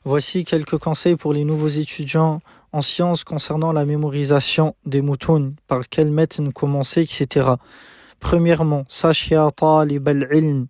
Voici quelques conseils pour les nouveaux étudiants en sciences concernant la mémorisation des moutoun, par quel matn commencer, etc. Premièrement, sache ya talib al-ilm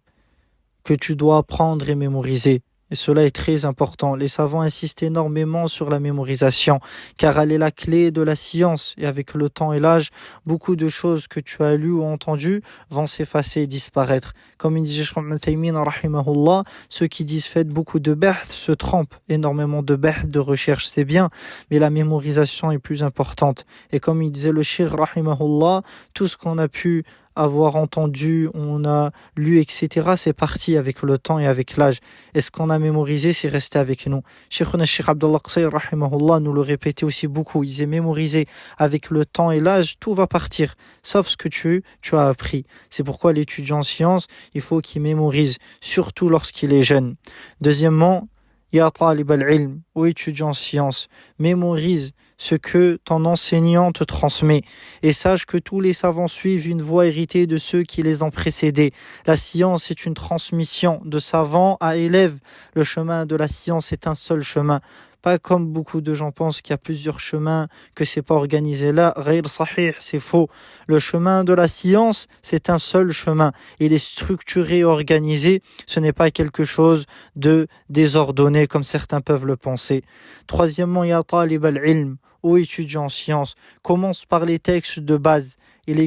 que tu dois apprendre et mémoriser. Et cela est très important. Les savants insistent énormément sur la mémorisation, car elle est la clé de la science. Et avec le temps et l'âge, beaucoup de choses que tu as lues ou entendues vont s'effacer et disparaître. Comme il dit Cheikh Ibn Taymiyyah, rahimahullah, ceux qui disent faites beaucoup de bahth se trompent. Énormément de bahth, de recherche, c'est bien, mais la mémorisation est plus importante. Et comme il disait le Cheikh, rahimahullah, tout ce qu'on a pu avoir entendu, on a lu, etc., c'est parti avec le temps et avec l'âge. Et ce qu'on a mémorisé, c'est resté avec nous. Cheikh Abdullah Qasir, rahimahullah, nous le répétait aussi beaucoup. Il disait mémoriser avec le temps et l'âge, tout va partir, sauf ce que tu as appris. C'est pourquoi l'étudiant en sciences, il faut qu'il mémorise, surtout lorsqu'il est jeune. Deuxièmement, ya talib al-ilm, ou étudiant en sciences, mémorise ce que ton enseignant te transmet et sache que tous les savants suivent une voie héritée de ceux qui les ont précédés. La science est une transmission de savant à élève. Le chemin de la science est un seul chemin. Pas comme beaucoup de gens pensent qu'il y a plusieurs chemins, que c'est pas organisé là. Ghayr sahih, c'est faux. Le chemin de la science, c'est un seul chemin. Il est structuré, organisé. Ce n'est pas quelque chose de désordonné comme certains peuvent le penser. Troisièmement, ya talib al-ilm, ou étudiant en sciences, commence par les textes de base. Il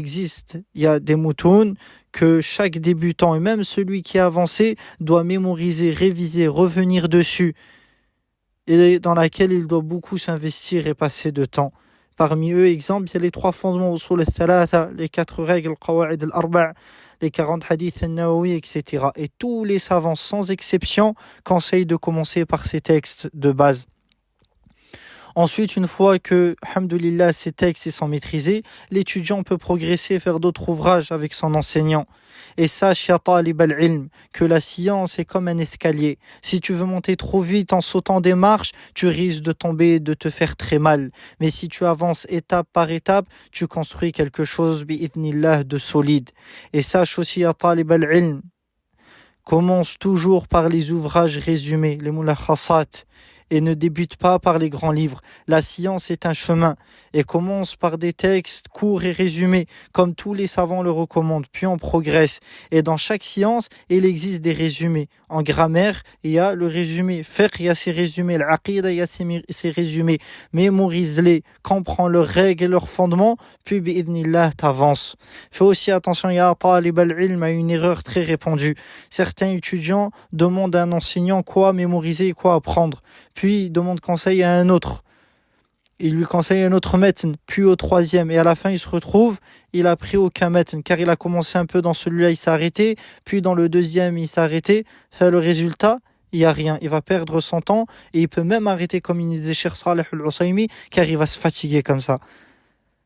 y a des moutoun que chaque débutant et même celui qui est avancé doit mémoriser, réviser, revenir dessus, et dans laquelle il doit beaucoup s'investir et passer de temps. Parmi eux, exemple, il y a les 3 fondements usul al-thalatha, les 4 règles, qawa'id al-arba', les 40 hadiths al-nawawi, etc. Et tous les savants, sans exception, conseillent de commencer par ces textes de base. Ensuite, une fois que, alhamdoulilah, ces textes sont maîtrisés, l'étudiant peut progresser et faire d'autres ouvrages avec son enseignant. Et sache, ya talib al-ilm, que la science est comme un escalier. Si tu veux monter trop vite en sautant des marches, tu risques de tomber et de te faire très mal. Mais si tu avances étape par étape, tu construis quelque chose, bi'idhnillah, de solide. Et sache aussi, ya talib al-ilm, commence toujours par les ouvrages résumés, les mulakhasat, et ne débute pas par les grands livres. La science est un chemin et commence par des textes courts et résumés, comme tous les savants le recommandent, puis on progresse. Et dans chaque science, il existe des résumés. En grammaire, il y a le résumé. Fiqh, il y a ses résumés. L'aqida, il y a ses résumés. Mémorise-les, comprends leurs règles et leurs fondements, puis bi'idhnillah, t'avances. Fais aussi attention, ya talib al-ilm, à une erreur très répandue. Certains étudiants demandent à un enseignant quoi mémoriser et quoi apprendre. Puis il demande conseil à un autre. Il lui conseille un autre matn, puis au troisième. Et à la fin, il se retrouve, il a pris aucun matn, car il a commencé un peu dans celui-là, il s'est arrêté. Puis dans le deuxième, il s'est arrêté. Le résultat, il n'y a rien. Il va perdre son temps et il peut même arrêter, comme il disait Cheikh Saleh al-Usaymi, car il va se fatiguer comme ça.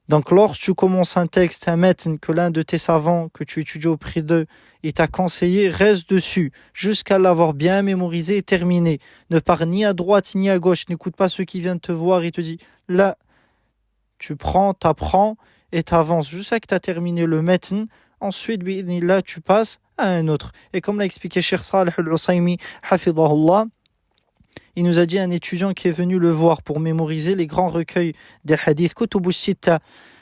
Donc lorsque tu commences un texte, un matn que l'un de tes savants que tu étudies auprès d'eux, il t'a conseillé, reste dessus jusqu'à l'avoir bien mémorisé et terminé. Ne pars ni à droite ni à gauche, n'écoute pas ceux qui viennent te voir et te disent là, tu prends, t'apprends et t'avances jusqu'à que tu as terminé le matn. Ensuite, là, tu passes à un autre. Et comme l'a expliqué Cheikh Saleh al-Usaymi, hafidhahullah, il nous a dit un étudiant qui est venu le voir pour mémoriser les grands recueils des hadiths, Kutub al-Sitta.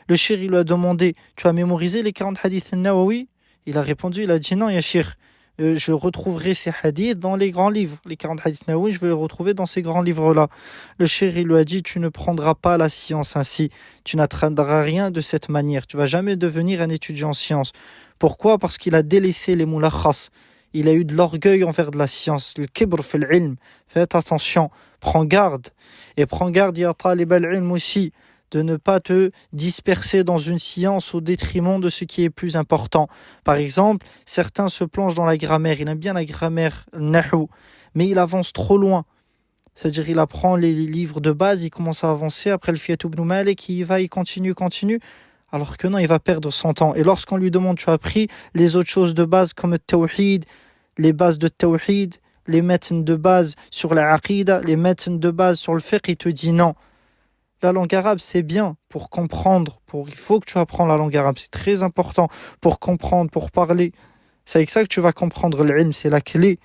Le shir, il lui a demandé, tu as mémorisé les 40 hadiths al-Nawawi? Il a répondu, il a dit non, ya shir, je retrouverai ces hadiths dans les grands livres. Les 40 hadiths Nawawi, je vais les retrouver dans ces grands livres-là. Le shir, il lui a dit, tu ne prendras pas la science ainsi. Tu n'atteindras rien de cette manière. Tu vas jamais devenir un étudiant en sciences. Pourquoi? Parce qu'il a délaissé les mulakhas. Il a eu de l'orgueil envers de la science. Le kibr fil ilm. Faites attention. Prends garde. Et prends garde, ya talib al-ilm aussi, de ne pas te disperser dans une science au détriment de ce qui est plus important. Par exemple, certains se plongent dans la grammaire. Il aime bien la grammaire, nahou, mais il avance trop loin. C'est-à-dire, il apprend les livres de base, il commence à avancer. Après le Fiat ibn Malik, il va, il continue. Alors que non, il va perdre son temps. Et lorsqu'on lui demande, tu as appris les autres choses de base comme le tawhid, les bases de tawhid, les matns de base sur la aqida, les matns de base sur le fiqh, il te dit non. La langue arabe, c'est bien pour comprendre. Il faut que tu apprennes la langue arabe. C'est très important pour comprendre, pour parler. C'est avec ça que tu vas comprendre l'ilm, c'est la clé.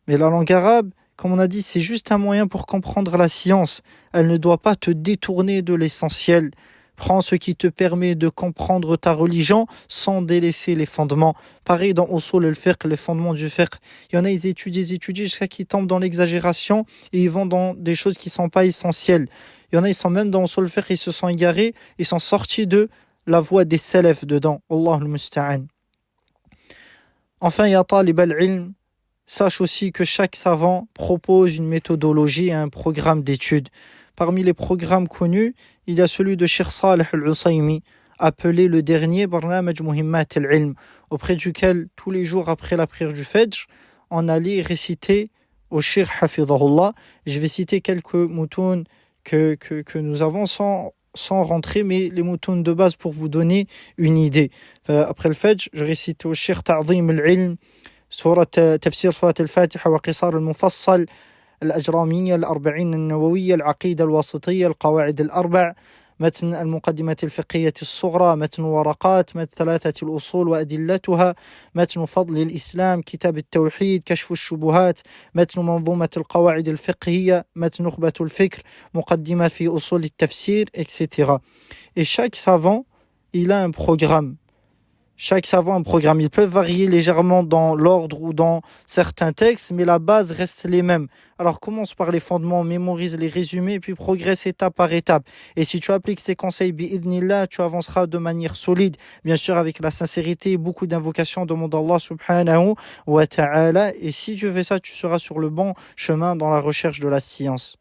Mais la langue arabe, comme on a dit, c'est juste un moyen pour comprendre la science. Elle ne doit pas te détourner de l'essentiel. Prends ce qui te permet de comprendre ta religion sans délaisser les fondements. Pareil dans Usul al-Fiqh, les fondements du fiqh. Il y en a, ils étudient jusqu'à qu'ils tombent dans l'exagération et ils vont dans des choses qui ne sont pas essentielles. Il y en a, ils sont même dans Usul al-Fiqh, ils se sont égarés, ils sont sortis de la voie des salafs dedans. Allah al-Musta'an. Enfin, ya talib al-ilm, sache aussi que chaque savant propose une méthodologie et un programme d'études. Parmi les programmes connus, il y a celui de Cheikh Salih al-Usaymi, appelé le dernier Barnamaj Muhimmat al-Ilm, auprès duquel, tous les jours après la prière du Fajr, on allait réciter au Cheikh Hafidhahullah. Je vais citer quelques moutons que nous avons sans rentrer, mais les moutons de base pour vous donner une idée. Après le Fajr, je récite au Cheikh Ta'zim al-Ilm, تفسير سورة الفاتحة وقصار المفصل الأجرامية الأربعين النووية العقيدة الواسطية القواعد الأربع متن المقدمة الفقهية الصغرى متن ورقات متن ثلاثة الأصول وأدلتها متن فضل الإسلام كتاب التوحيد كشف الشبهات متن منظومة القواعد الفقهية متن نخبة الفكر مقدمة في أصول التفسير etc. Et chaque savant, il a un programme. Chaque savant a un programme. Ils peuvent varier légèrement dans l'ordre ou dans certains textes, mais la base reste les mêmes. Alors commence par les fondements, mémorise les résumés, puis progresse étape par étape. Et si tu appliques ces conseils, bi'idnillah, tu avanceras de manière solide, bien sûr avec la sincérité et beaucoup d'invocations, demande Allah subhanahu wa ta'ala. Et si tu fais ça, tu seras sur le bon chemin dans la recherche de la science.